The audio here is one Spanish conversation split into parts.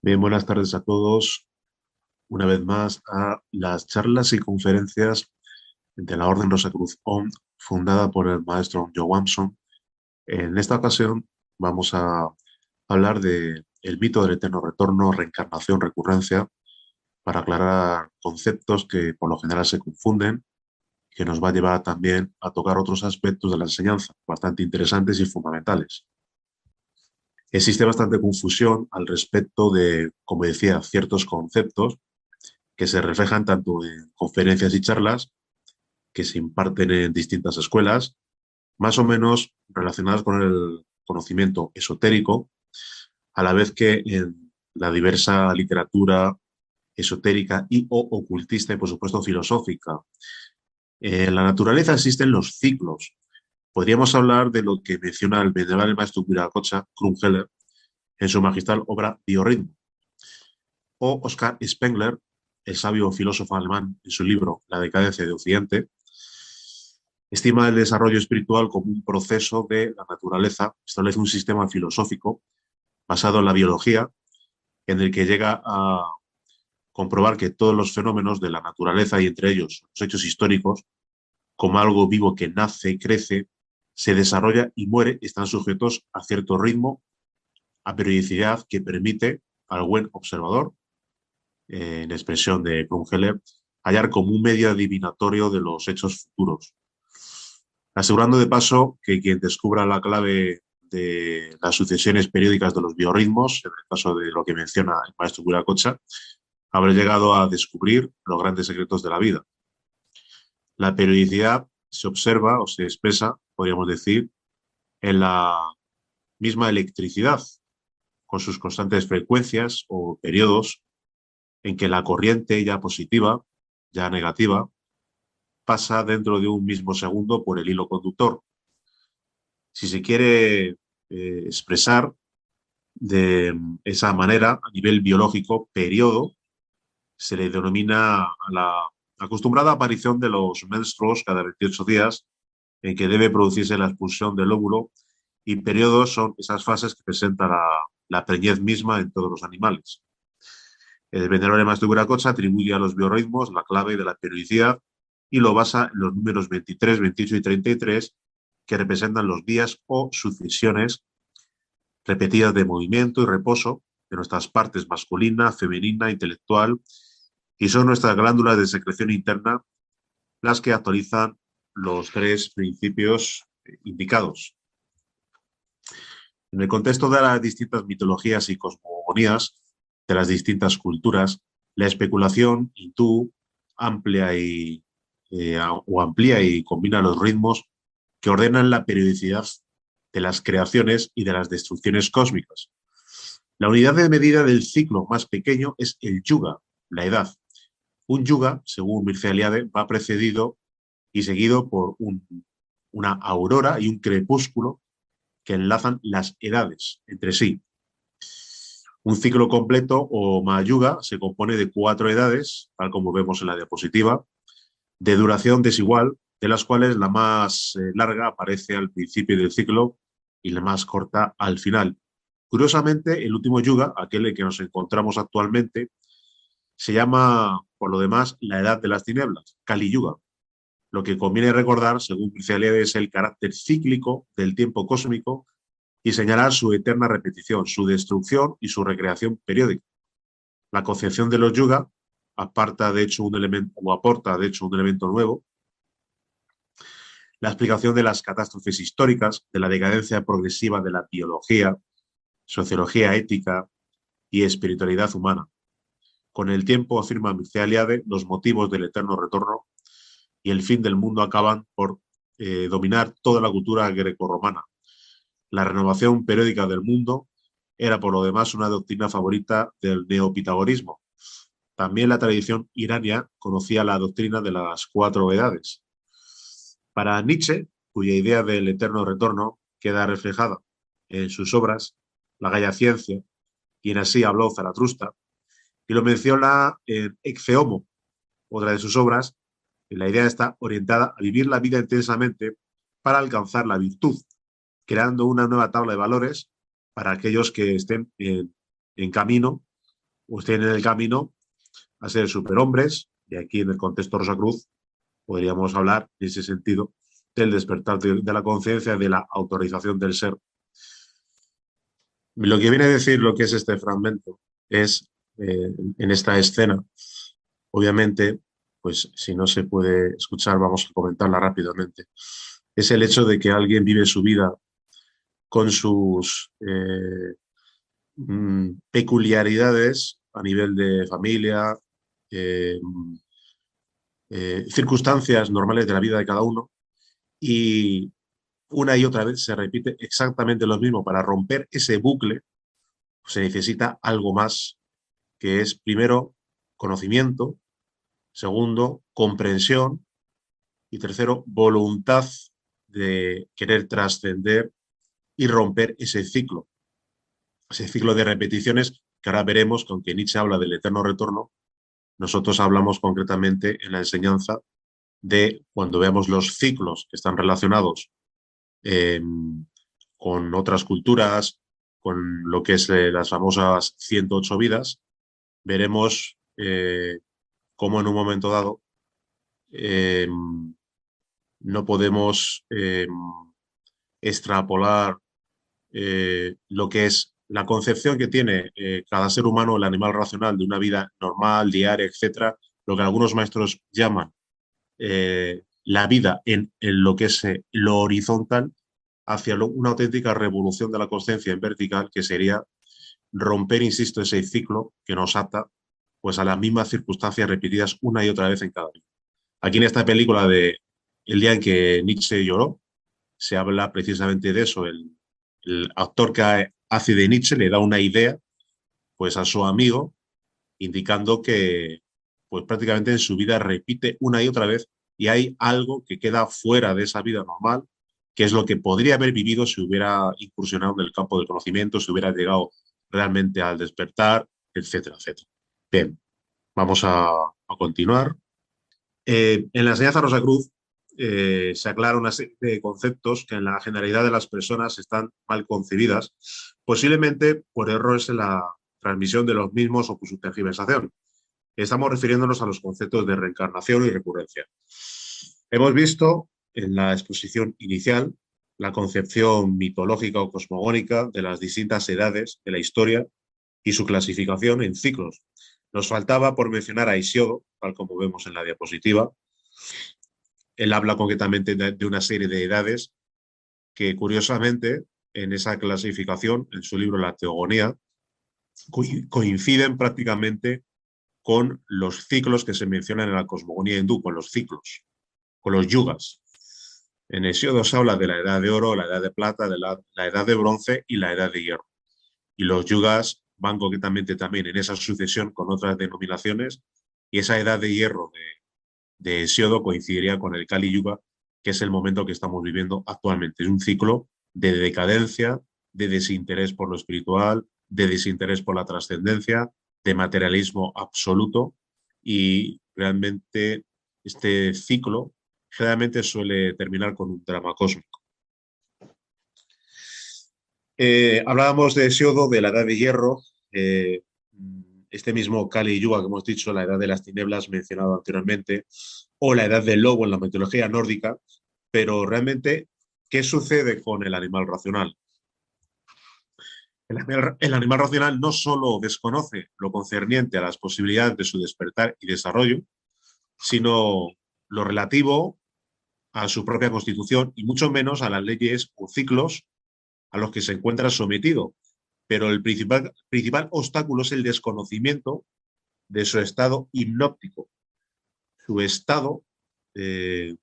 Bien, buenas tardes a todos. Una vez más a las charlas y conferencias de la Orden Rosacruz-OM, fundada por el maestro Joe Wamson. En esta ocasión vamos a hablar de el mito del eterno retorno, reencarnación, recurrencia, para aclarar conceptos que por lo general se confunden, que nos va a llevar también a tocar otros aspectos de la enseñanza, bastante interesantes y fundamentales. Existe bastante confusión al respecto de, como decía, ciertos conceptos que se reflejan tanto en conferencias y charlas que se imparten en distintas escuelas, más o menos relacionadas con el conocimiento esotérico, a la vez que en la diversa literatura esotérica y o ocultista y, por supuesto, filosófica. En la naturaleza existen los ciclos. Podríamos hablar de lo que menciona el venerable maestro Viracocha, Krumheller, en su magistral obra Biorritmo, o Oscar Spengler, el sabio filósofo alemán, en su libro La decadencia de Occidente, estima el desarrollo espiritual como un proceso de la naturaleza, establece un sistema filosófico basado en la biología, en el que llega a comprobar que todos los fenómenos de la naturaleza y entre ellos los hechos históricos, como algo vivo que nace, crece, se desarrolla y muere, están sujetos a cierto ritmo, a periodicidad que permite al buen observador, en expresión de Krumheller, hallar como un medio adivinatorio de los hechos futuros, asegurando de paso que quien descubra la clave de las sucesiones periódicas de los biorritmos, en el caso de lo que menciona el maestro Viracocha, habrá llegado a descubrir los grandes secretos de la vida. La periodicidad se observa o se expresa, podríamos decir, en la misma electricidad, con sus constantes frecuencias o periodos en que la corriente ya positiva, ya negativa, pasa dentro de un mismo segundo por el hilo conductor. Si se quiere expresar de esa manera, a nivel biológico, periodo, se le denomina a la acostumbrada aparición de los menstruos cada 28 días, en que debe producirse la expulsión del óvulo, y periodos son esas fases que presenta la preñez misma en todos los animales. El venerable maestro Viracocha atribuye a los biorritmos la clave de la periodicidad y lo basa en los números 23, 28 y 33, que representan los días o sucesiones repetidas de movimiento y reposo de nuestras partes masculina, femenina, intelectual, y son nuestras glándulas de secreción interna las que actualizan los tres principios indicados. En el contexto de las distintas mitologías y cosmogonías de las distintas culturas, la especulación hindú amplía y combina los ritmos que ordenan la periodicidad de las creaciones y de las destrucciones cósmicas. La unidad de medida del ciclo más pequeño es el yuga, la edad. Un yuga, según Mircea Eliade, va precedido y seguido por una aurora y un crepúsculo que enlazan las edades entre sí. Un ciclo completo o Mahayuga se compone de 4 edades, tal como vemos en la diapositiva, de duración desigual, de las cuales la más larga aparece al principio del ciclo y la más corta al final. Curiosamente, el último yuga, aquel en que nos encontramos actualmente, se llama, por lo demás, la edad de las tinieblas, Kali Yuga. Lo que conviene recordar, según Mircea Eliade, es el carácter cíclico del tiempo cósmico y señalar su eterna repetición, su destrucción y su recreación periódica. La concepción de los yuga aparta, de hecho, un elemento, o aporta, de hecho, un elemento nuevo: la explicación de las catástrofes históricas, de la decadencia progresiva de la biología, sociología ética y espiritualidad humana. Con el tiempo, afirma Mircea Eliade, los motivos del eterno retorno y el fin del mundo acaban por dominar toda la cultura grecorromana. La renovación periódica del mundo era, por lo demás, una doctrina favorita del neopitagorismo. También la tradición irania conocía la doctrina de las 4 edades. Para Nietzsche, cuya idea del eterno retorno queda reflejada en sus obras, La Gaia Ciencia, y en Así habló Zaratrusta, y lo menciona en Ecce Homo, otra de sus obras, la idea está orientada a vivir la vida intensamente para alcanzar la virtud, creando una nueva tabla de valores para aquellos que estén en camino pues tienen el camino a ser superhombres, y aquí en el contexto Rosacruz podríamos hablar en ese sentido del despertar de la conciencia, de la autorización del ser. Lo que viene a decir lo que es este fragmento es, en esta escena, obviamente, pues si no se puede escuchar, vamos a comentarla rápidamente. Es el hecho de que alguien vive su vida con sus peculiaridades a nivel de familia, eh, circunstancias normales de la vida de cada uno, y una y otra vez se repite exactamente lo mismo. Para romper ese bucle se necesita algo más, que es primero conocimiento, segundo comprensión y tercero voluntad de querer trascender y romper ese ciclo de repeticiones que ahora veremos que aunque Nietzsche habla del eterno retorno, nosotros hablamos concretamente en la enseñanza de cuando veamos los ciclos que están relacionados eh, con otras culturas, con lo que es las famosas 108 vidas, veremos cómo en un momento dado eh, no podemos extrapolar lo que es la concepción que tiene cada ser humano, el animal racional, de una vida normal, diaria, etcétera, lo que algunos maestros llaman la vida en lo que es lo horizontal, hacia una auténtica revolución de la conciencia en vertical, que sería romper, insisto, ese ciclo que nos ata pues a las mismas circunstancias repetidas una y otra vez en cada vida. Aquí en esta película de El día en que Nietzsche lloró, se habla precisamente de eso. El actor que hace de Nietzsche le da una idea pues a su amigo, indicando que pues prácticamente en su vida repite una y otra vez, y hay algo que queda fuera de esa vida normal, que es lo que podría haber vivido si hubiera incursionado en el campo del conocimiento, si hubiera llegado realmente al despertar, etcétera, etcétera. Bien, vamos a continuar. En la enseñanza Rosacruz se aclara una serie de conceptos que en la generalidad de las personas están mal concebidas, posiblemente por errores en la transmisión de los mismos o por su tergiversación. Estamos refiriéndonos a los conceptos de reencarnación y recurrencia. Hemos visto en la exposición inicial la concepción mitológica o cosmogónica de las distintas edades de la historia y su clasificación en ciclos. Nos faltaba por mencionar a Hesiodo, tal como vemos en la diapositiva. Él habla concretamente de una serie de edades que, curiosamente, en esa clasificación, en su libro La Teogonía, coinciden prácticamente con los ciclos que se mencionan en la cosmogonía hindú, con los ciclos, con los yugas. En Hesiodo se habla de la edad de oro, la edad de plata, de la edad de bronce y la edad de hierro. Y los yugas van concretamente también en esa sucesión con otras denominaciones, y esa edad de hierro de Hesiodo coincidiría con el Kali Yuga, que es el momento que estamos viviendo actualmente. Es un ciclo de decadencia, de desinterés por lo espiritual, de desinterés por la trascendencia, de materialismo absoluto, y realmente este ciclo generalmente suele terminar con un drama cósmico. Hablábamos de Hesiodo, de la edad de hierro, este mismo Kali Yuga que hemos dicho, la edad de las tinieblas mencionado anteriormente, o la edad del lobo en la mitología nórdica, pero realmente, ¿qué sucede con el animal racional? El animal racional no solo desconoce lo concerniente a las posibilidades de su despertar y desarrollo, sino lo relativo a su propia constitución y mucho menos a las leyes o ciclos a los que se encuentra sometido. Pero el principal obstáculo es el desconocimiento de su estado hipnóptico, su estado de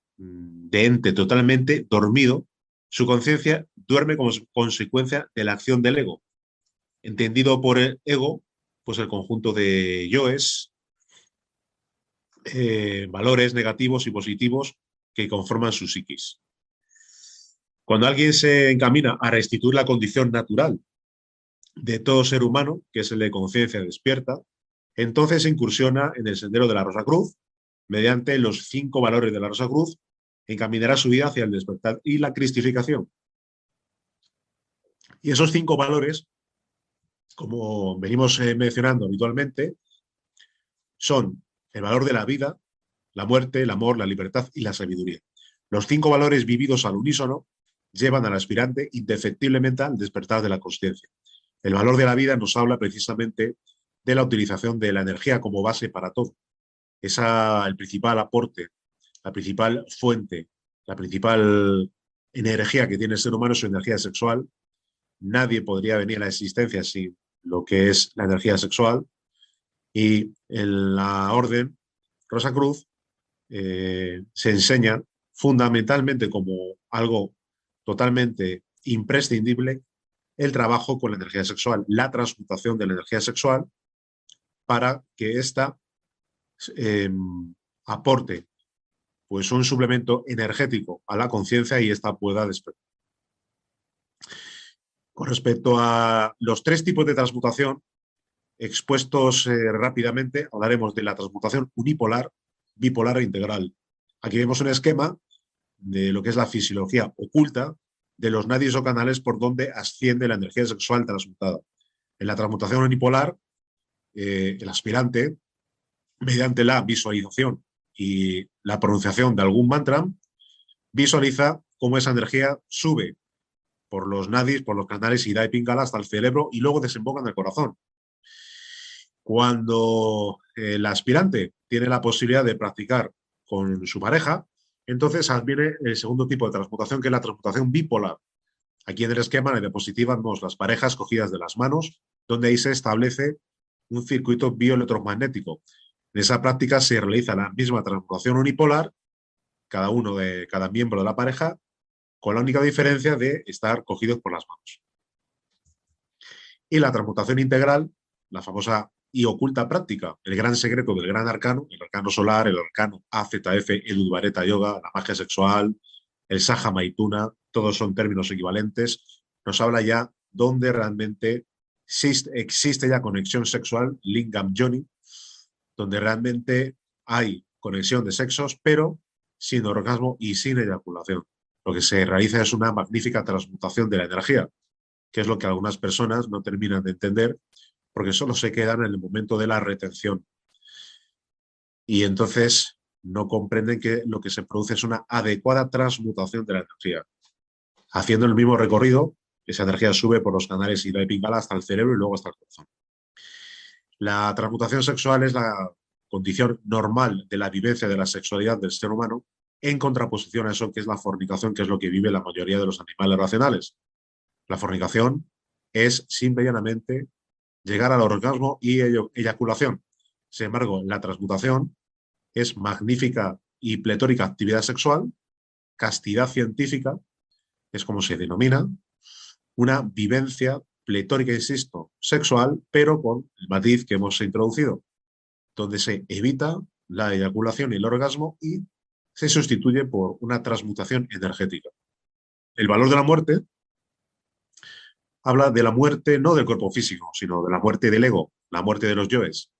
ente totalmente dormido. Su conciencia duerme como consecuencia de la acción del ego. Entendido por el ego, pues el conjunto de yoes, valores negativos y positivos que conforman su psiquis. Cuando alguien se encamina a restituir la condición natural de todo ser humano, que es el de conciencia despierta, entonces incursiona en el sendero de la Rosacruz, mediante los 5 valores de la Rosacruz, encaminará su vida hacia el despertar y la cristificación. Y esos 5 valores como venimos mencionando habitualmente, son el valor de la vida, la muerte, el amor, la libertad y la sabiduría. Los 5 valores vividos al unísono llevan al aspirante indefectiblemente al despertar de la consciencia. El valor de la vida nos habla precisamente de la utilización de la energía como base para todo. El principal aporte, la principal fuente, la principal energía que tiene el ser humano es su energía sexual. Nadie podría venir a la existencia sin lo que es la energía sexual. Y en la orden Rosacruz se enseña fundamentalmente como algo totalmente imprescindible el trabajo con la energía sexual, la transmutación de la energía sexual para que ésta eh, aporte pues un suplemento energético a la conciencia y ésta pueda despertar. Con respecto a los 3 tipos de transmutación expuestos rápidamente, hablaremos de la transmutación unipolar, bipolar e integral. Aquí vemos un esquema de lo que es la fisiología oculta de los nadis o canales por donde asciende la energía sexual transmutada. En la transmutación unipolar, el aspirante, mediante la visualización y la pronunciación de algún mantra, visualiza cómo esa energía sube por los nadis, por los canales Ida y Pingala hasta el cerebro y luego desemboca en el corazón. Cuando el aspirante tiene la posibilidad de practicar con su pareja, entonces viene el segundo tipo de transmutación, que es la transmutación bipolar. Aquí en el esquema, en la diapositiva, vemos las parejas cogidas de las manos, donde ahí se establece un circuito bioelectromagnético. En esa práctica se realiza la misma transmutación unipolar, cada miembro de la pareja, con la única diferencia de estar cogidos por las manos. Y la transmutación integral, la famosa y oculta práctica, el gran secreto del gran arcano, el arcano solar, el arcano AZF, el Udvareta Yoga, la magia sexual, el Saja Maituna, todos son términos equivalentes, nos habla ya donde realmente existe ya conexión sexual, Lingam Yoni, donde realmente hay conexión de sexos, pero sin orgasmo y sin eyaculación. Lo que se realiza es una magnífica transmutación de la energía, que es lo que algunas personas no terminan de entender, porque solo se quedan en el momento de la retención. Y entonces no comprenden que lo que se produce es una adecuada transmutación de la energía. Haciendo el mismo recorrido, esa energía sube por los canales Ida y Pingala hasta el cerebro y luego hasta el corazón. La transmutación sexual es la condición normal de la vivencia de la sexualidad del ser humano, en contraposición a eso que es la fornicación, que es lo que vive la mayoría de los animales racionales. La fornicación es simple y llanamente llegar al orgasmo y eyaculación. Sin embargo, la transmutación es magnífica y pletórica actividad sexual, castidad científica, es como se denomina, una vivencia pletórica, insisto, sexual, pero con el matiz que hemos introducido, donde se evita la eyaculación y el orgasmo y se sustituye por una transmutación energética. El valor de la muerte habla de la muerte no del cuerpo físico, sino de la muerte del ego, la muerte de los yoes.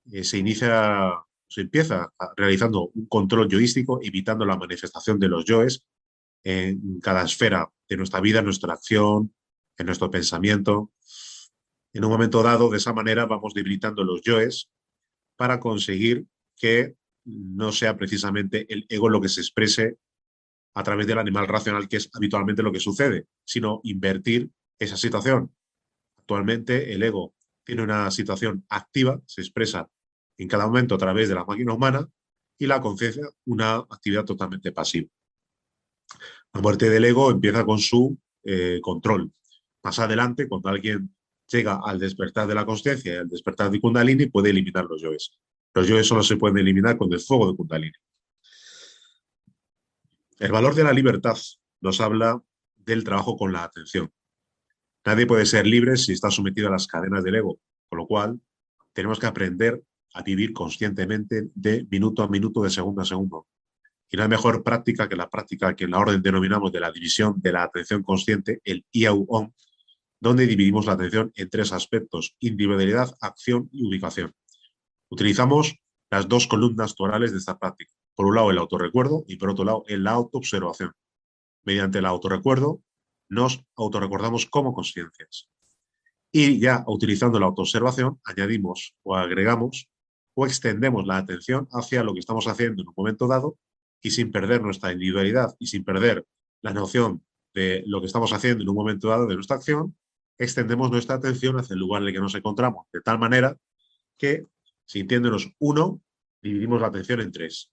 Se empieza realizando un control yoístico, evitando la manifestación de los yoes en cada esfera de nuestra vida, en nuestra acción, en nuestro pensamiento. En un momento dado, de esa manera, vamos debilitando los yoes para conseguir que no sea precisamente el ego lo que se exprese a través del animal racional, que es habitualmente lo que sucede, sino invertir esa situación. Actualmente el ego tiene una situación activa, se expresa en cada momento a través de la máquina humana, y la conciencia una actividad totalmente pasiva. La muerte del ego empieza con su control. Más adelante, cuando alguien llega al despertar de la consciencia y al despertar de Kundalini, puede eliminar los yoes. Los yoes solo se pueden eliminar con el fuego de Kundalini. El valor de la libertad nos habla del trabajo con la atención. Nadie puede ser libre si está sometido a las cadenas del ego, con lo cual tenemos que aprender a vivir conscientemente de minuto a minuto, de segundo a segundo. Y no hay mejor práctica que la práctica que en la orden denominamos de la división de la atención consciente, el IAU-OM, donde dividimos la atención en 3 aspectos: individualidad, acción y ubicación. Utilizamos las 2 columnas torales de esta práctica. Por un lado el autorrecuerdo y por otro lado la Y ya utilizando la autoobservación, añadimos o agregamos o extendemos la atención hacia lo que estamos haciendo en un momento dado y sin perder nuestra individualidad y sin perder la noción de lo que estamos haciendo en un momento dado de nuestra acción, extendemos nuestra atención hacia el lugar en el que nos encontramos, de tal manera que, sintiéndonos uno, dividimos la atención en tres.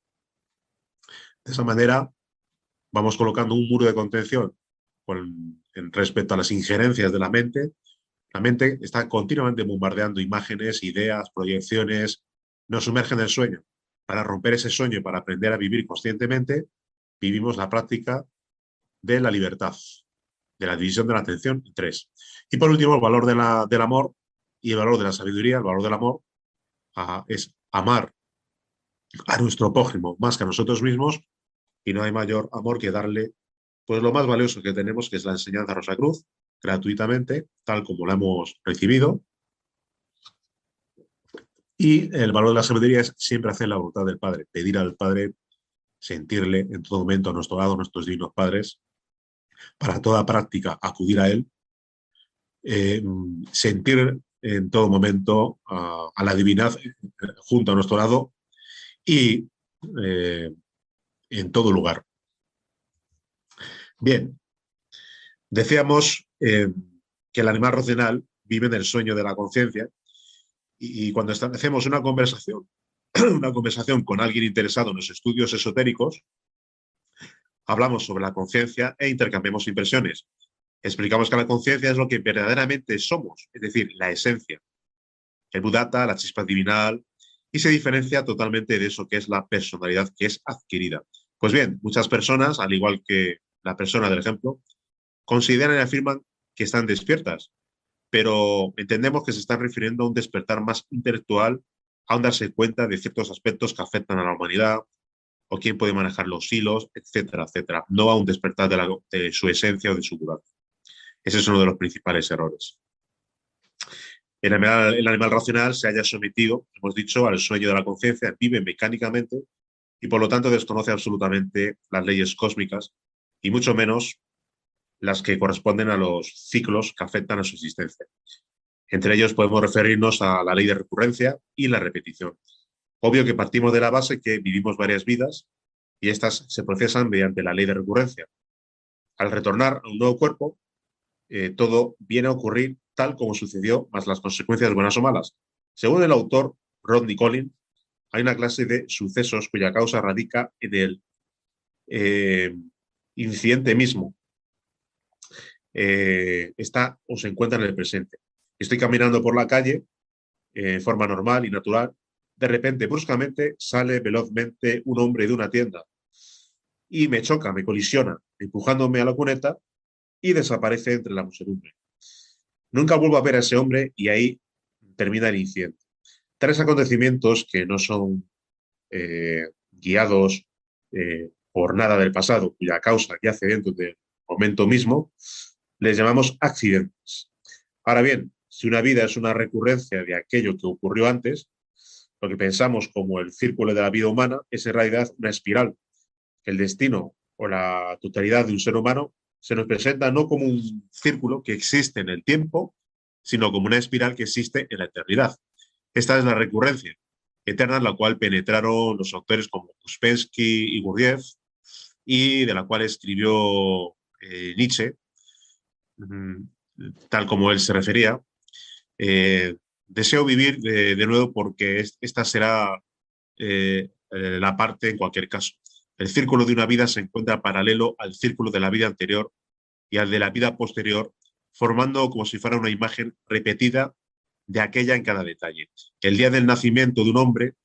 De esa manera, vamos colocando un muro de contención en respecto a las injerencias de la mente. La mente está continuamente bombardeando imágenes, ideas, proyecciones, nos sumerge en el sueño. Para romper ese sueño y para aprender a vivir conscientemente, vivimos la práctica de la libertad, de la división de la atención en tres. Y por último, el valor del amor y el valor de la sabiduría. El valor del amor es amar a nuestro prójimo más que a nosotros mismos, y no hay mayor amor que darle pues lo más valioso que tenemos, que es la enseñanza Rosacruz, gratuitamente, tal como la hemos recibido. Y el valor de la sabiduría es siempre hacer la voluntad del Padre, pedir al Padre, sentirle en todo momento a nuestro lado, nuestros divinos padres, para toda práctica acudir a Él, eh, sentir en todo momento a la divinidad junto a nuestro lado y en todo lugar. Bien, decíamos que el animal racional vive en el sueño de la conciencia, y cuando establecemos una conversación con alguien interesado en los estudios esotéricos, hablamos sobre la conciencia e intercambiamos impresiones. Explicamos que la conciencia es lo que verdaderamente somos, es decir, la esencia, el Buddhata, la chispa divinal, y se diferencia totalmente de eso que es la personalidad que es adquirida. Pues bien, muchas personas, al igual que la persona del ejemplo, consideran y afirman que están despiertas, pero entendemos que se están refiriendo a un despertar más intelectual, a un darse cuenta de ciertos aspectos que afectan a la humanidad, o quién puede manejar los hilos, etcétera, etcétera. No a un despertar de su esencia o de su Buddha. Ese es uno de los principales errores. El animal racional se haya sometido, hemos dicho, al sueño de la conciencia, vive mecánicamente y por lo tanto desconoce absolutamente las leyes cósmicas y mucho menos las que corresponden a los ciclos que afectan a su existencia. Entre ellos podemos referirnos a la ley de recurrencia y la repetición. Obvio que partimos de la base que vivimos varias vidas y estas se procesan mediante la ley de recurrencia. Al retornar a un nuevo cuerpo, todo viene a ocurrir tal como sucedió, más las consecuencias buenas o malas. Según el autor Rodney Collins, hay una clase de sucesos cuya causa radica en el eh, incidente mismo. Está o se encuentra en el presente. Estoy caminando por la calle de forma normal y natural. De repente, bruscamente, sale velozmente un hombre de una tienda y me choca, me colisiona, empujándome a la cuneta y desaparece entre la muchedumbre. Nunca vuelvo a ver a ese hombre y ahí termina el incidente. Tres acontecimientos que no son guiados por nada del pasado, cuya causa yace dentro del momento mismo, les llamamos accidentes. Ahora bien, si una vida es una recurrencia de aquello que ocurrió antes, lo que pensamos como el círculo de la vida humana es en realidad una espiral. El destino o la totalidad de un ser humano se nos presenta no como un círculo que existe en el tiempo, sino como una espiral que existe en la eternidad. Esta es la recurrencia eterna en la cual penetraron los autores como Uspensky y Gurdjieff, y de la cual escribió Nietzsche, tal como él se refería. Deseo vivir de nuevo porque esta será la parte en cualquier caso. El círculo de una vida se encuentra paralelo al círculo de la vida anterior y al de la vida posterior, formando como si fuera una imagen repetida de aquella en cada detalle. El día del nacimiento de un hombre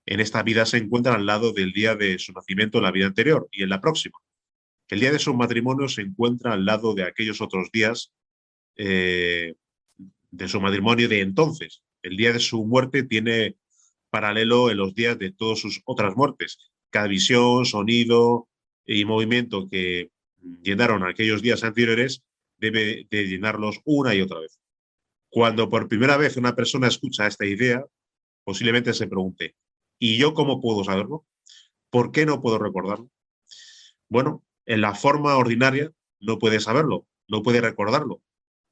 en esta vida se encuentra al lado del día de su nacimiento en la vida anterior y en la próxima. El día de su matrimonio se encuentra al lado de aquellos otros días eh, de su matrimonio de entonces. El día de su muerte tiene paralelo en los días de todas sus otras muertes. Cada visión, sonido y movimiento que llenaron aquellos días anteriores debe de llenarlos una y otra vez. Cuando por primera vez una persona escucha esta idea, posiblemente se pregunte, ¿y yo cómo puedo saberlo? ¿Por qué no puedo recordarlo? Bueno, en la forma ordinaria no puede saberlo, no puede recordarlo.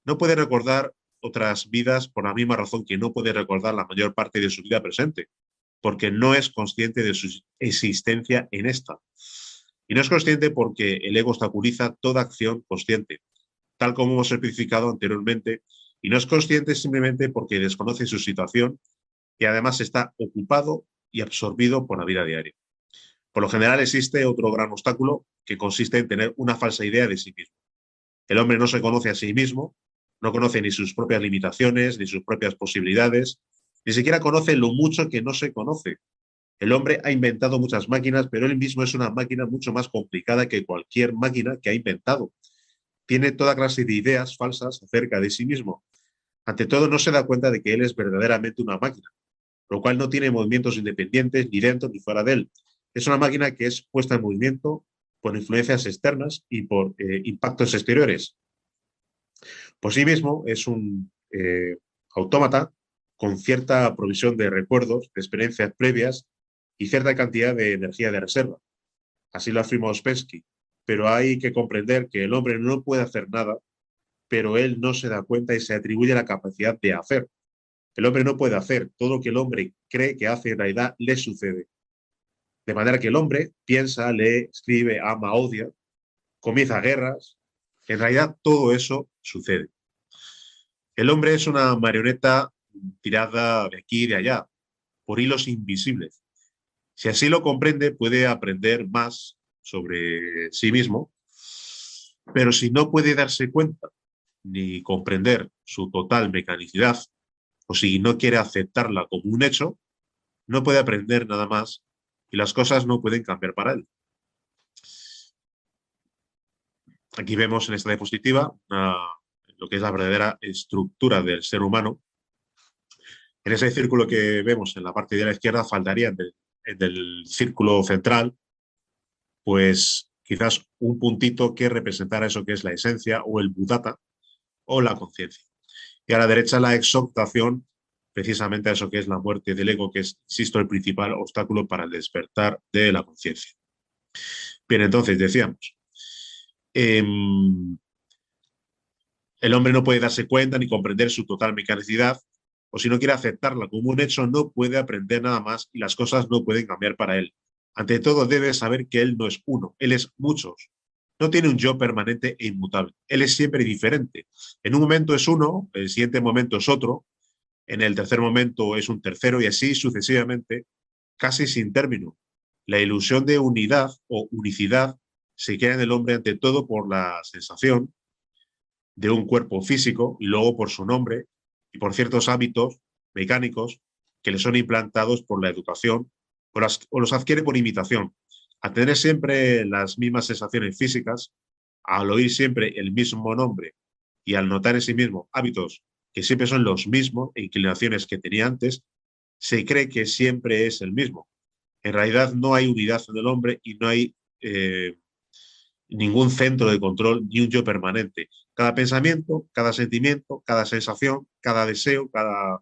No puede recordar otras vidas por la misma razón que no puede recordar la mayor parte de su vida presente, porque no es consciente de su existencia en esta. Y no es consciente porque el ego obstaculiza toda acción consciente, tal como hemos especificado anteriormente, y no es consciente simplemente porque desconoce su situación y además está ocupado y absorbido por la vida diaria. Por lo general existe otro gran obstáculo que consiste en tener una falsa idea de sí mismo. El hombre no se conoce a sí mismo, no conoce ni sus propias limitaciones, ni sus propias posibilidades, ni siquiera conoce lo mucho que no se conoce. El hombre ha inventado muchas máquinas, pero él mismo es una máquina mucho más complicada que cualquier máquina que ha inventado. Tiene toda clase de ideas falsas acerca de sí mismo. Ante todo, no se da cuenta de que él es verdaderamente una máquina, lo cual no tiene movimientos independientes ni dentro ni fuera de él. Es una máquina que es puesta en movimiento por influencias externas y por impactos exteriores. Por sí mismo es un autómata con cierta provisión de recuerdos, de experiencias previas y cierta cantidad de energía de reserva. Así lo afirma Ouspensky. Pero hay que comprender que el hombre no puede hacer nada, pero él no se da cuenta y se atribuye la capacidad de hacer. El hombre no puede hacer. Todo lo que el hombre cree que hace en realidad le sucede. De manera que el hombre piensa, lee, escribe, ama, odia, comienza guerras. En realidad todo eso sucede. El hombre es una marioneta tirada de aquí y de allá, por hilos invisibles. Si así lo comprende, puede aprender más sobre sí mismo, pero si no puede darse cuenta ni comprender su total mecanicidad, o si no quiere aceptarla como un hecho, no puede aprender nada más y las cosas no pueden cambiar para él. Aquí vemos en esta diapositiva lo que es la verdadera estructura del ser humano. En ese círculo que vemos en la parte de la izquierda faltaría en el círculo central, pues quizás un puntito que representara eso que es la esencia o el budata o la conciencia. Y a la derecha la exaltación, precisamente a eso que es la muerte del ego, que es, insisto, el principal obstáculo para el despertar de la conciencia. Bien, entonces decíamos, eh, el hombre no puede darse cuenta ni comprender su total mecanicidad, o si no quiere aceptarla como un hecho, no puede aprender nada más y las cosas no pueden cambiar para él. Ante todo, debe saber que él no es uno, él es muchos. No tiene un yo permanente e inmutable. Él es siempre diferente. En un momento es uno, el siguiente momento es otro, en el tercer momento es un tercero y así sucesivamente, casi sin término. La ilusión de unidad o unicidad se crea en el hombre ante todo por la sensación de un cuerpo físico y luego por su nombre y por ciertos hábitos mecánicos que le son implantados por la educación o los adquiere por imitación. A tener siempre las mismas sensaciones físicas, al oír siempre el mismo nombre y al notar en sí mismo hábitos que siempre son los mismos e inclinaciones que tenía antes, se cree que siempre es el mismo. En realidad no hay unidad en el hombre y no hay ningún centro de control ni un yo permanente. Cada pensamiento, cada sentimiento, cada sensación, cada deseo, cada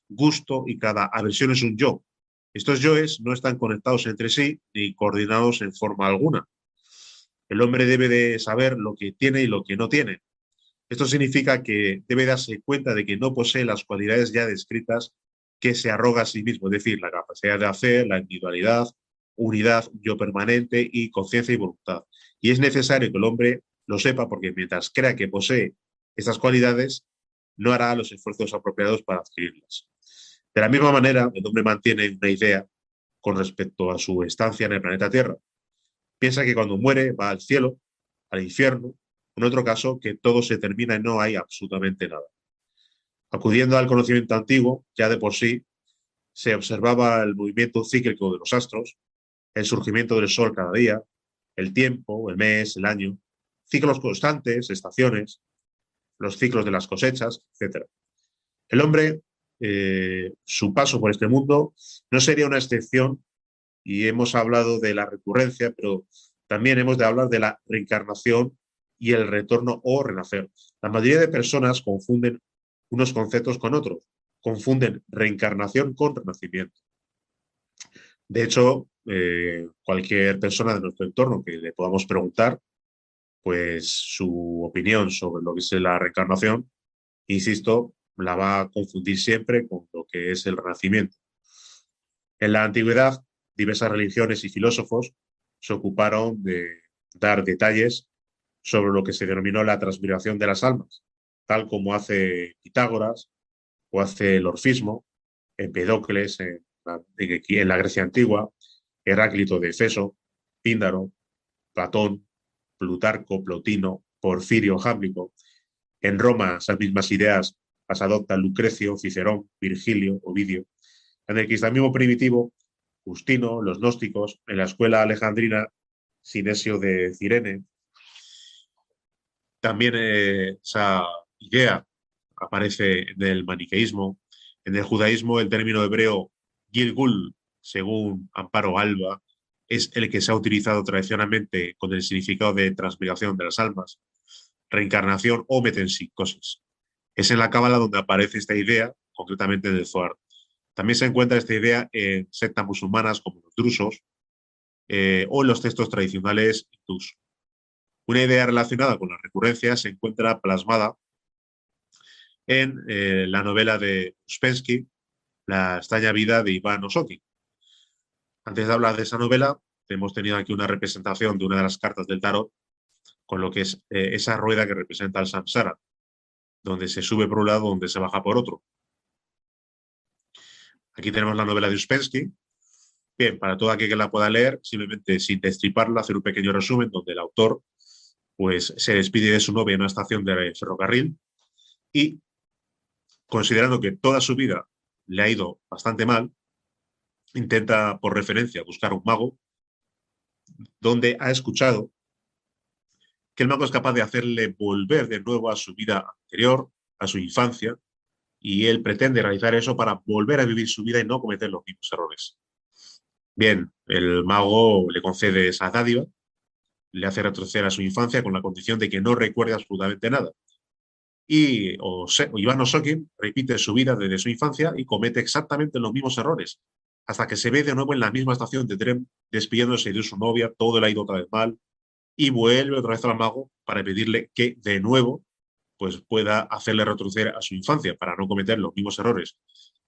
gusto y cada aversión es un yo. Estos yoes no están conectados entre sí ni coordinados en forma alguna. El hombre debe de saber lo que tiene y lo que no tiene. Esto significa que debe darse cuenta de que no posee las cualidades ya descritas que se arroga a sí mismo, es decir, la capacidad de hacer, la individualidad, unidad, yo permanente y conciencia y voluntad. Y es necesario que el hombre lo sepa porque mientras crea que posee estas cualidades, no hará los esfuerzos apropiados para adquirirlas. De la misma manera, el hombre mantiene una idea con respecto a su estancia en el planeta Tierra. Piensa que cuando muere va al cielo, al infierno, en otro caso que todo se termina y no hay absolutamente nada. Acudiendo al conocimiento antiguo, ya de por sí se observaba el movimiento cíclico de los astros, el surgimiento del sol cada día, el tiempo, el mes, el año, ciclos constantes, estaciones, los ciclos de las cosechas, etc. El hombre, su paso por este mundo no sería una excepción y hemos hablado de la recurrencia, pero también hemos de hablar de la reencarnación y el retorno o renacer. La mayoría de personas confunden unos conceptos con otros, confunden reencarnación con renacimiento. De hecho, cualquier persona de nuestro entorno que le podamos preguntar, pues su opinión sobre lo que es la reencarnación, insisto, la va a confundir siempre con lo que es el Renacimiento. En la antigüedad, diversas religiones y filósofos se ocuparon de dar detalles sobre lo que se denominó la transmigración de las almas, tal como hace Pitágoras o hace el orfismo, Empedocles en la Grecia antigua, Heráclito de Efeso, Píndaro, Platón, Plutarco, Plotino, Porfirio, Jámblico. En Roma, esas mismas ideas las adopta Lucrecio, Cicerón, Virgilio, Ovidio. En el cristianismo primitivo, Justino, los gnósticos, en la escuela alejandrina, Sinesio de Cirene. También esa idea aparece en el maniqueísmo. En el judaísmo, el término hebreo Gilgul, según Amparo Alba, es el que se ha utilizado tradicionalmente con el significado de transmigración de las almas, reencarnación o metempsicosis. Es en la Cábala donde aparece esta idea, concretamente en el Zohar. También se encuentra esta idea en sectas musulmanas como los drusos o en los textos tradicionales hindús. Una idea relacionada con la recurrencia se encuentra plasmada en la novela de Uspensky, La extraña vida de Iván Osoki. Antes de hablar de esa novela, hemos tenido aquí una representación de una de las cartas del tarot con lo que es esa rueda que representa el samsara, donde se sube por un lado, donde se baja por otro. Aquí tenemos la novela de Uspensky. Bien, para todo aquel que la pueda leer, simplemente sin destriparla, hacer un pequeño resumen donde el autor pues, se despide de su novia en una estación de ferrocarril y, considerando que toda su vida le ha ido bastante mal, intenta, por referencia, buscar un mago donde ha escuchado que el mago es capaz de hacerle volver de nuevo a su vida anterior, a su infancia, y él pretende realizar eso para volver a vivir su vida y no cometer los mismos errores. Bien, el mago le concede esa dádiva, le hace retroceder a su infancia con la condición de que no recuerde absolutamente nada. Y Iván Osokin repite su vida desde su infancia y comete exactamente los mismos errores, hasta que se ve de nuevo en la misma estación de tren, despidiéndose de su novia, todo le ha ido otra vez mal, y vuelve otra vez al mago para pedirle que de nuevo pues, pueda hacerle retroceder a su infancia para no cometer los mismos errores.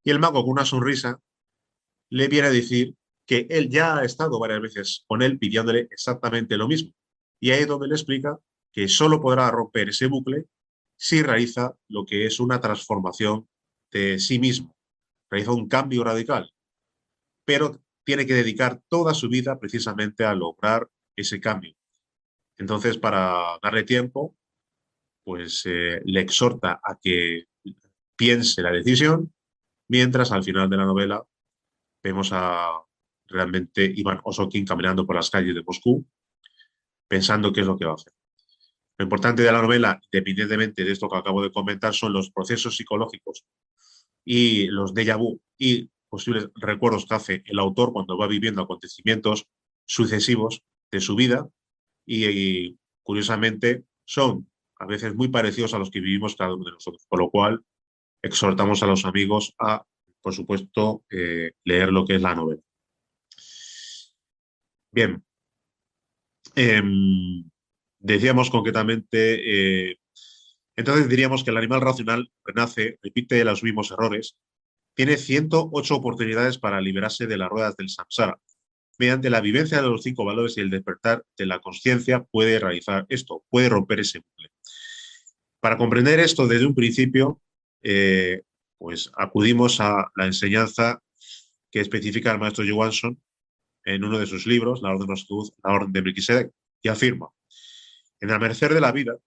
Y el mago, con una sonrisa, le viene a decir que él ya ha estado varias veces con él pidiéndole exactamente lo mismo. Y ahí es donde le explica que solo podrá romper ese bucle si realiza lo que es una transformación de sí mismo, realiza un cambio radical, pero tiene que dedicar toda su vida precisamente a lograr ese cambio. Entonces, para darle tiempo, pues le exhorta a que piense la decisión, mientras al final de la novela vemos a realmente Iván Osokin caminando por las calles de Moscú, pensando qué es lo que va a hacer. Lo importante de la novela, independientemente de esto que acabo de comentar, son los procesos psicológicos y los déjà vu y posibles recuerdos que hace el autor cuando va viviendo acontecimientos sucesivos de su vida y curiosamente son a veces muy parecidos a los que vivimos cada uno de nosotros, por lo cual exhortamos a los amigos a, por supuesto, leer lo que es la novela. Bien, eh, decíamos concretamente, entonces diríamos que el animal racional renace, repite los mismos errores, tiene 108 oportunidades para liberarse de las ruedas del samsara. Mediante la vivencia de los 5 valores y el despertar de la conciencia puede realizar esto, puede romper ese bucle. Para comprender esto desde un principio, pues acudimos a la enseñanza que especifica el maestro Johansson en uno de sus libros, La Orden de Rosacruz, La Orden de Melquisedec, y afirma: en el amanecer de la vida,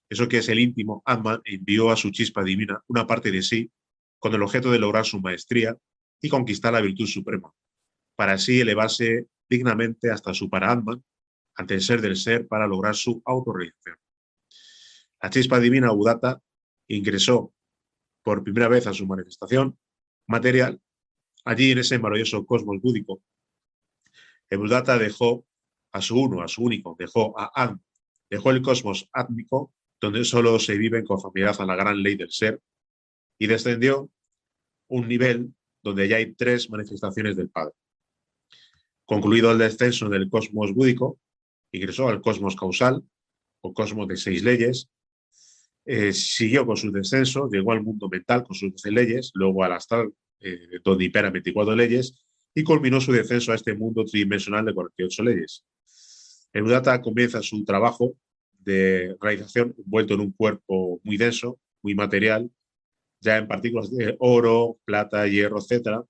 eso que es el íntimo, Atman envió a su chispa divina una parte de sí con el objeto de lograr su maestría y conquistar la virtud suprema, para así elevarse dignamente hasta su para-Atman, ante el ser del ser, para lograr su autorrealización. La chispa divina Udata ingresó por primera vez a su manifestación material, allí en ese maravilloso cosmos búdico. El Udata dejó a su uno, a su único, dejó a Atman, dejó el cosmos átmico, donde solo se vive en conformidad a la gran ley del ser, y descendió un nivel donde ya hay 3 manifestaciones del Padre. Concluido el descenso del cosmos búdico, ingresó al cosmos causal, o cosmos de 6 leyes, Siguió con su descenso, llegó al mundo mental con sus 12 leyes, luego al astral, donde imperan 24 leyes, y culminó su descenso a este mundo tridimensional de 48 leyes. El Buddha comienza su trabajo de realización envuelto en un cuerpo muy denso, muy material, ya en partículas de oro, plata, hierro, etcétera.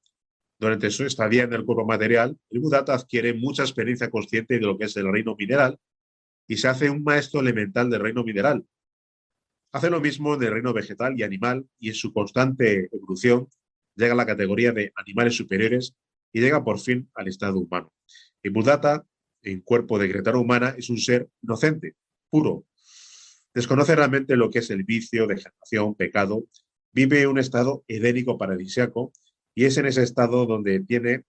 Durante su estadía en el cuerpo material, el Buddha adquiere mucha experiencia consciente de lo que es el reino mineral y se hace un maestro elemental del reino mineral. Hace lo mismo en el reino vegetal y animal y en su constante evolución llega a la categoría de animales superiores y llega por fin al estado humano. El Buddha, en cuerpo de criatura humana, es un ser inocente, puro. Desconoce realmente lo que es el vicio, degeneración, pecado. Vive un estado edénico paradisiaco y es en ese estado donde tiene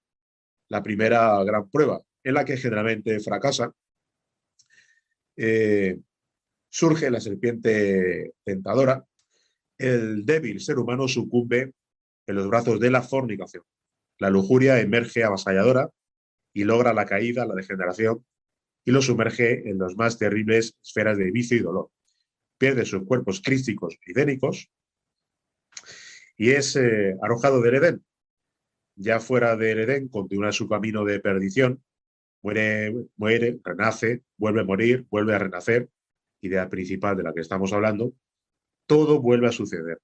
la primera gran prueba, en la que generalmente fracasa. Eh, Surge la serpiente tentadora. El débil ser humano sucumbe en los brazos de la fornicación. La lujuria emerge avasalladora y logra la caída, la degeneración, y lo sumerge en las más terribles esferas de vicio y dolor. Pierde sus cuerpos crísticos y idénicos y es arrojado del Edén. Ya fuera del Edén, continúa su camino de perdición, muere, renace, vuelve a morir, vuelve a renacer, idea principal de la que estamos hablando, todo vuelve a suceder.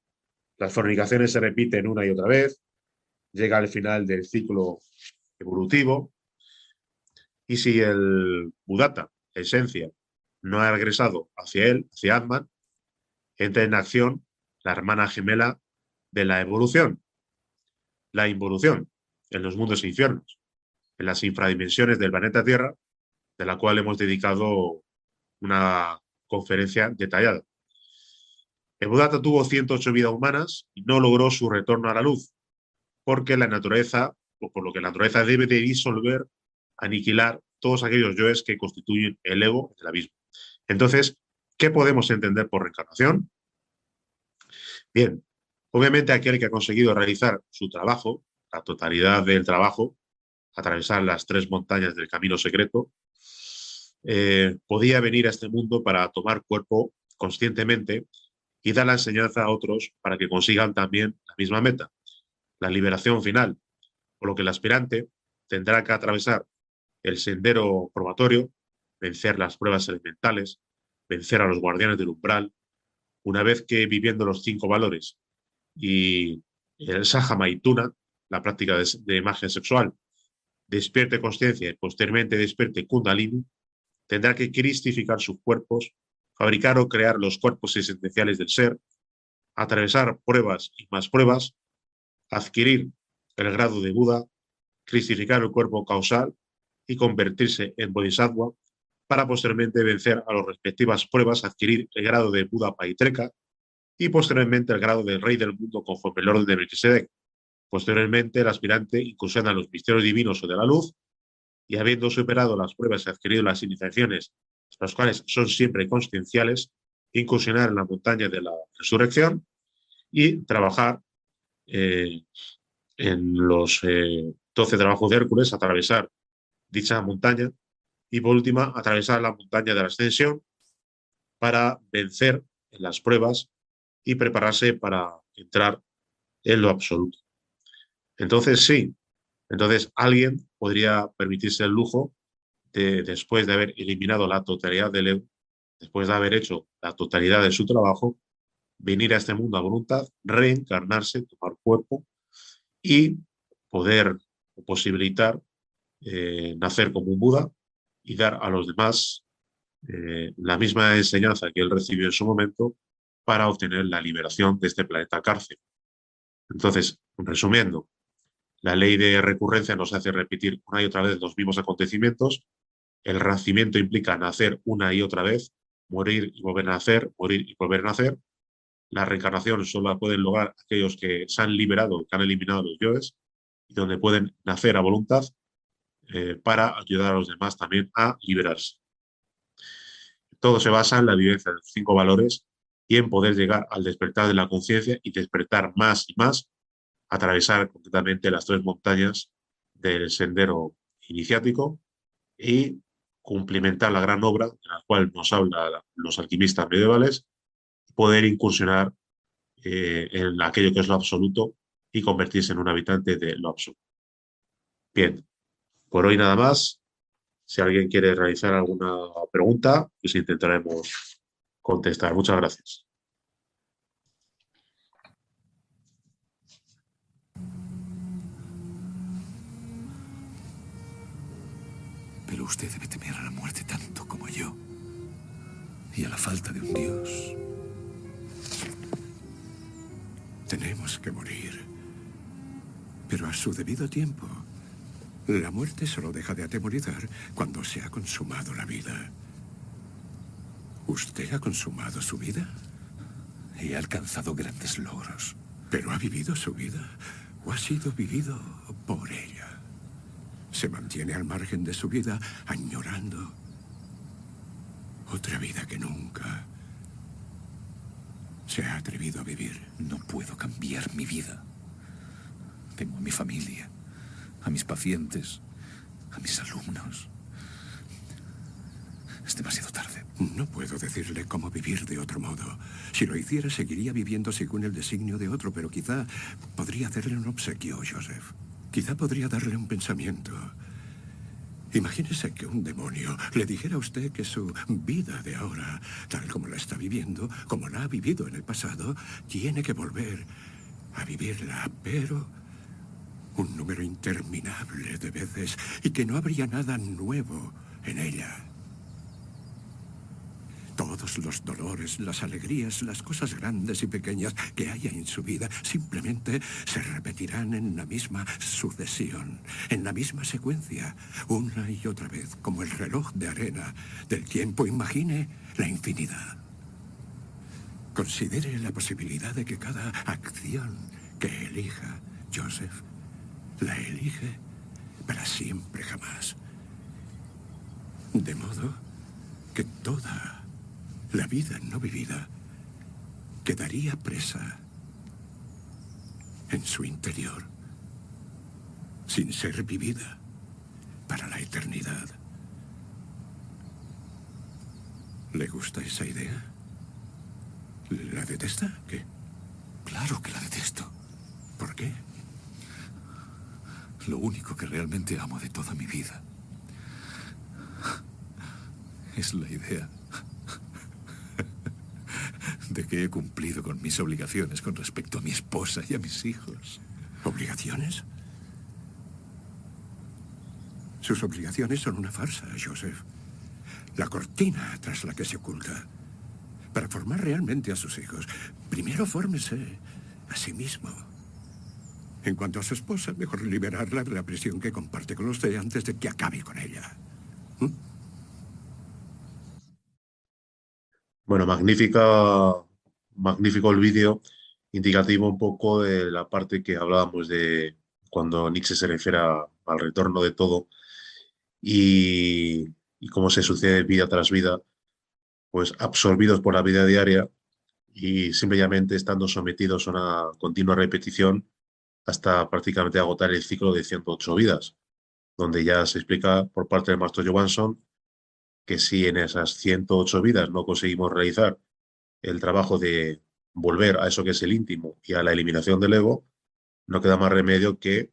Las fornicaciones se repiten una y otra vez, llega al final del ciclo evolutivo, y si el Buddha, esencia, no ha regresado hacia él, hacia Atman, entra en acción la hermana gemela de la evolución, la involución, en los mundos e infiernos, en las infradimensiones del planeta Tierra, de la cual hemos dedicado una conferencia detallada. El Buddha tuvo 108 vidas humanas y no logró su retorno a la luz, porque la naturaleza, o por lo que la naturaleza debe de disolver, aniquilar todos aquellos yoes que constituyen el ego del abismo. Entonces, ¿qué podemos entender por reencarnación? Bien, obviamente aquel que ha conseguido realizar su trabajo, la totalidad del trabajo, atravesar las 3 montañas del camino secreto, podía venir a este mundo para tomar cuerpo conscientemente y dar la enseñanza a otros para que consigan también la misma meta, la liberación final, por lo que el aspirante tendrá que atravesar el sendero probatorio, vencer las pruebas elementales, vencer a los guardianes del umbral. Una vez que viviendo los 5 valores y el Saha Maituna, la práctica de imagen sexual, despierte conciencia y posteriormente despierte Kundalini, tendrá que cristificar sus cuerpos, fabricar o crear los cuerpos esenciales del ser, atravesar pruebas y más pruebas, adquirir el grado de Buda, cristificar el cuerpo causal y convertirse en Bodhisattva para posteriormente vencer a las respectivas pruebas, adquirir el grado de Buda Paitreca y posteriormente el grado de Rey del Mundo conforme el orden de Melquisedec. Posteriormente, el aspirante incursiona en los misterios divinos o de la luz y habiendo superado las pruebas y adquirido las iniciaciones, las cuales son siempre conscienciales, incursionar en la montaña de la resurrección y trabajar eh, en los 12 trabajos de Hércules, atravesar dicha montaña y por último atravesar la montaña de la ascensión para vencer en las pruebas y prepararse para entrar en lo absoluto. Entonces sí, entonces alguien podría permitirse el lujo de, después de haber eliminado la totalidad del ego, después de haber hecho la totalidad de su trabajo, venir a este mundo a voluntad, reencarnarse, tomar cuerpo y poder posibilitar nacer como un Buda y dar a los demás la misma enseñanza que él recibió en su momento para obtener la liberación de este planeta cárcel. Entonces, resumiendo, la ley de recurrencia nos hace repetir una y otra vez los mismos acontecimientos. El renacimiento implica nacer una y otra vez, morir y volver a nacer, morir y volver a nacer. La reencarnación solo la pueden lograr aquellos que se han liberado, que han eliminado los yoes, y donde pueden nacer a voluntad para ayudar a los demás también a liberarse. Todo se basa en la vivencia de los 5 valores y en poder llegar al despertar de la conciencia y despertar más y más, atravesar completamente las 3 montañas del sendero iniciático y cumplimentar la gran obra de la cual nos hablan los alquimistas medievales, poder incursionar en aquello que es lo absoluto y convertirse en un habitante de lo absoluto. Bien, por hoy nada más. Si alguien quiere realizar alguna pregunta, pues intentaremos contestar. Muchas gracias. Pero usted debe temer a la muerte tanto como yo. Y a la falta de un Dios. Tenemos que morir. Pero a su debido tiempo. La muerte solo deja de atemorizar cuando se ha consumado la vida. ¿Usted ha consumado su vida? He alcanzado grandes logros. ¿Pero ha vivido su vida? ¿O ha sido vivido por ella? Se mantiene al margen de su vida, añorando otra vida que nunca se ha atrevido a vivir. No puedo cambiar mi vida. Tengo a mi familia, a mis pacientes, a mis alumnos. Es demasiado tarde. No puedo decirle cómo vivir de otro modo. Si lo hiciera, seguiría viviendo según el designio de otro, pero quizá podría hacerle un obsequio, Joseph. Quizá podría darle un pensamiento. Imagínese que un demonio le dijera a usted que su vida de ahora, tal como la está viviendo, como la ha vivido en el pasado, tiene que volver a vivirla, pero un número interminable de veces, y que no habría nada nuevo en ella. Todos los dolores, las alegrías, las cosas grandes y pequeñas que haya en su vida simplemente se repetirán en la misma sucesión, en la misma secuencia, una y otra vez, como el reloj de arena del tiempo. Imagine la infinidad. Considere la posibilidad de que cada acción que elija Joseph la elige para siempre jamás. De modo que toda la vida no vivida quedaría presa en su interior, sin ser vivida para la eternidad. ¿Le gusta esa idea? ¿La detesta? ¿Qué? Claro que la detesto. ¿Por qué? Lo único que realmente amo de toda mi vida es la idea de que he cumplido con mis obligaciones con respecto a mi esposa y a mis hijos. ¿Obligaciones? Sus obligaciones son una farsa, Joseph. La cortina tras la que se oculta. Para formar realmente a sus hijos, primero fórmese a sí mismo. En cuanto a su esposa, mejor liberarla de la prisión que comparte con usted antes de que acabe con ella. Bueno, magnífico el vídeo, indicativo un poco de la parte que hablábamos de cuando Nietzsche se refiere al retorno de todo y, y cómo se sucede vida tras vida, pues absorbidos por la vida diaria y simplemente estando sometidos a una continua repetición hasta prácticamente agotar el ciclo de 108 vidas, donde ya se explica por parte del maestro Johansson que si en esas 108 vidas no conseguimos realizar el trabajo de volver a eso que es el íntimo y a la eliminación del ego, no queda más remedio que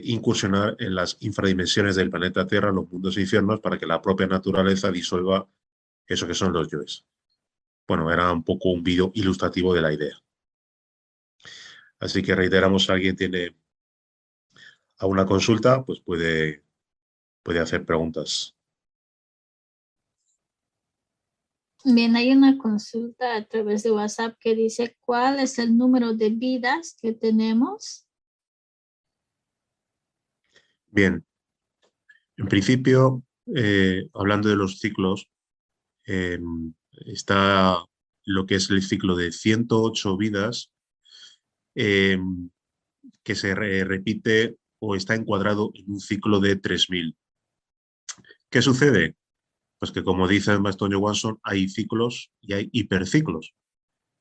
incursionar en las infradimensiones del planeta Tierra, los mundos infiernos, para que la propia naturaleza disuelva eso que son los yoes. Bueno, era un poco un vídeo ilustrativo de la idea. Así que reiteramos, si alguien tiene alguna consulta, pues puede hacer preguntas. Bien, hay una consulta a través de WhatsApp que dice, ¿cuál es el número de vidas que tenemos? Bien, en principio, hablando de los ciclos, eh, está lo que es el ciclo de 108 vidas, eh, que se repite o está encuadrado en un ciclo de 3000. ¿Qué sucede? Pues que, como dice el maestro Johansson, hay ciclos y hay hiperciclos.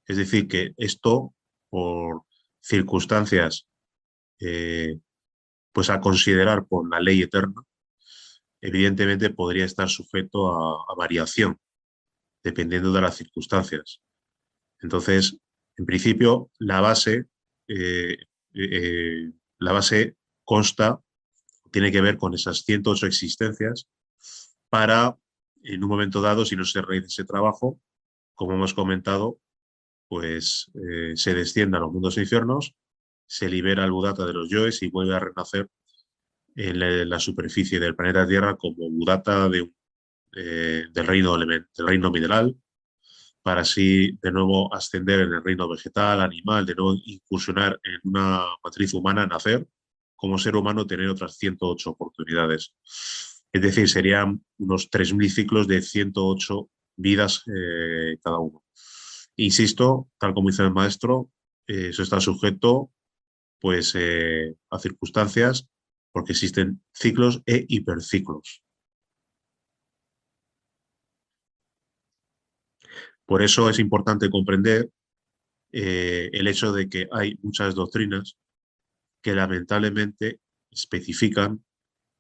Es decir, que esto, por circunstancias pues a considerar por la ley eterna, evidentemente podría estar sujeto a variación, dependiendo de las circunstancias. Entonces, en principio, eh, la base consta, tiene que ver con esas 108 existencias para, en un momento dado, si no se realiza ese trabajo, como hemos comentado, pues se desciende a los mundos infiernos, se libera el Budata de los Yoes y vuelve a renacer en la superficie del planeta Tierra como Budata del reino mineral, para así de nuevo ascender en el reino vegetal, animal, de nuevo incursionar en una matriz humana, nacer como ser humano, tener otras 108 oportunidades. Es decir, serían unos 3.000 ciclos de 108 vidas cada uno. Insisto, tal como dice el maestro, eso está sujeto pues, a circunstancias porque existen ciclos e hiperciclos. Por eso es importante comprender el hecho de que hay muchas doctrinas que lamentablemente especifican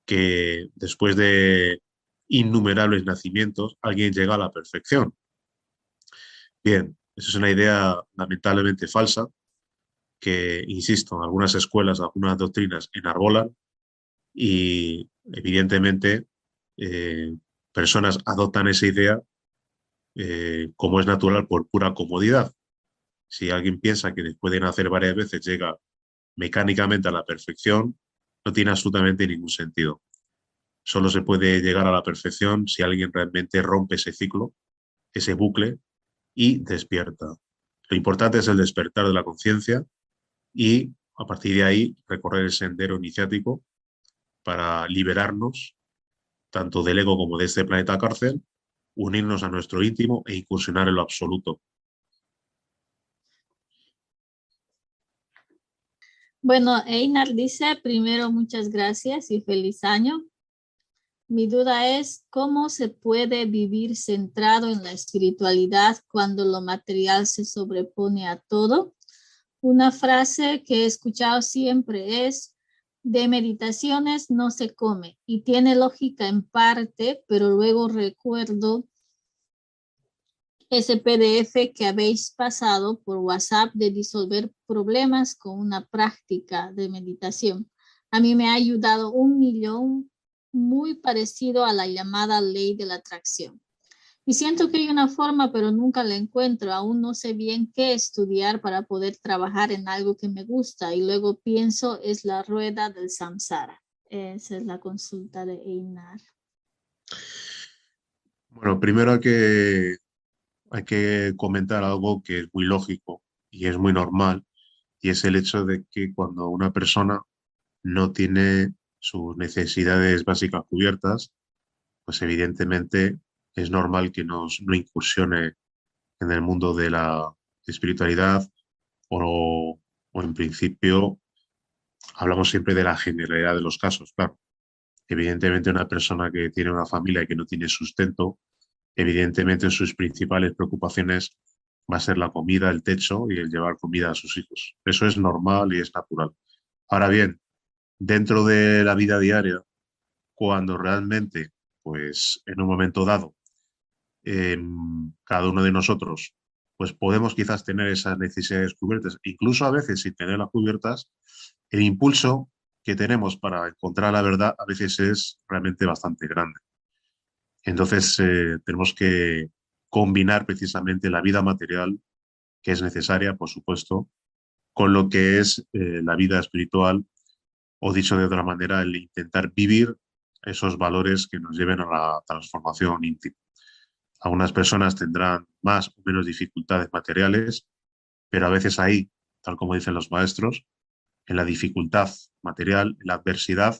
que después de innumerables nacimientos alguien llega a la perfección. Bien, eso es una idea lamentablemente falsa que, insisto, en algunas escuelas, algunas doctrinas enarbolan y evidentemente eh, personas adoptan esa idea como es natural por pura comodidad. Si alguien piensa que después de nacer varias veces llega mecánicamente a la perfección, no tiene absolutamente ningún sentido. Solo se puede llegar a la perfección si alguien realmente rompe ese ciclo, ese bucle y despierta. Lo importante es el despertar de la conciencia y a partir de ahí recorrer el sendero iniciático para liberarnos tanto del ego como de este planeta cárcel, unirnos a nuestro íntimo e incursionar en lo absoluto. Bueno, Einar dice, primero, muchas gracias y feliz año. Mi duda es, ¿cómo se puede vivir centrado en la espiritualidad cuando lo material se sobrepone a todo? Una frase que he escuchado siempre es, de meditaciones no se come, y tiene lógica en parte, pero luego recuerdo ese PDF que habéis pasado por WhatsApp de disolver problemas con una práctica de meditación. A mí me ha ayudado 1.000.000, muy parecido a la llamada ley de la atracción. Y siento que hay una forma, pero nunca la encuentro. Aún no sé bien qué estudiar para poder trabajar en algo que me gusta. Y luego pienso, es la rueda del samsara. Esa es la consulta de Einar. Bueno, primero hay que comentar algo que es muy lógico y es muy normal, y es el hecho de que cuando una persona no tiene sus necesidades básicas cubiertas, pues evidentemente es normal que no incursione en el mundo de la espiritualidad o en principio hablamos siempre de la generalidad de los casos, claro. Evidentemente una persona que tiene una familia y que no tiene sustento, evidentemente sus principales preocupaciones va a ser la comida, el techo y el llevar comida a sus hijos. Eso es normal y es natural. Ahora bien, dentro de la vida diaria, cuando realmente, pues en un momento dado, cada uno de nosotros, pues podemos quizás tener esas necesidades cubiertas, incluso a veces sin tenerlas cubiertas, el impulso que tenemos para encontrar la verdad a veces es realmente bastante grande. Entonces, tenemos que combinar precisamente la vida material, que es necesaria, por supuesto, con lo que es la vida espiritual, o dicho de otra manera, el intentar vivir esos valores que nos lleven a la transformación íntima. Algunas personas tendrán más o menos dificultades materiales, pero a veces ahí, tal como dicen los maestros, en la dificultad material, en la adversidad,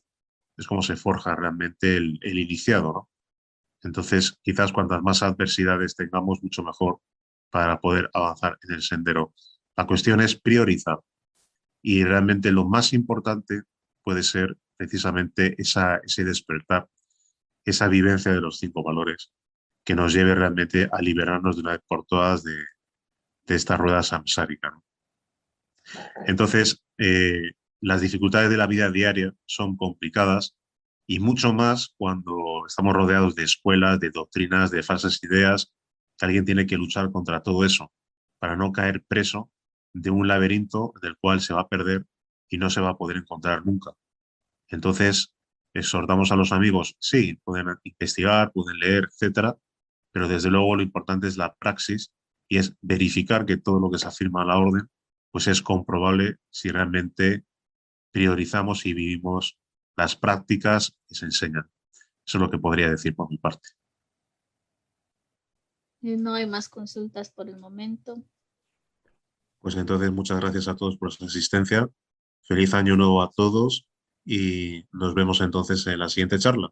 es como se forja realmente el iniciado, ¿no? Entonces, quizás cuantas más adversidades tengamos, mucho mejor para poder avanzar en el sendero. La cuestión es priorizar y realmente lo más importante puede ser precisamente ese despertar, esa vivencia de los 5 valores que nos lleve realmente a liberarnos de una vez por todas de esta rueda samsárica, ¿no? Entonces, las dificultades de la vida diaria son complicadas y mucho más cuando estamos rodeados de escuelas, de doctrinas, de falsas ideas, que alguien tiene que luchar contra todo eso para no caer preso de un laberinto del cual se va a perder y no se va a poder encontrar nunca. Entonces, exhortamos a los amigos, sí, pueden investigar, pueden leer, etcétera, pero desde luego lo importante es la praxis y es verificar que todo lo que se afirma en la orden pues es comprobable si realmente priorizamos y vivimos las prácticas que se enseñan. Eso es lo que podría decir por mi parte. No hay más consultas por el momento. Pues entonces, muchas gracias a todos por su asistencia. Feliz año nuevo a todos y nos vemos entonces en la siguiente charla.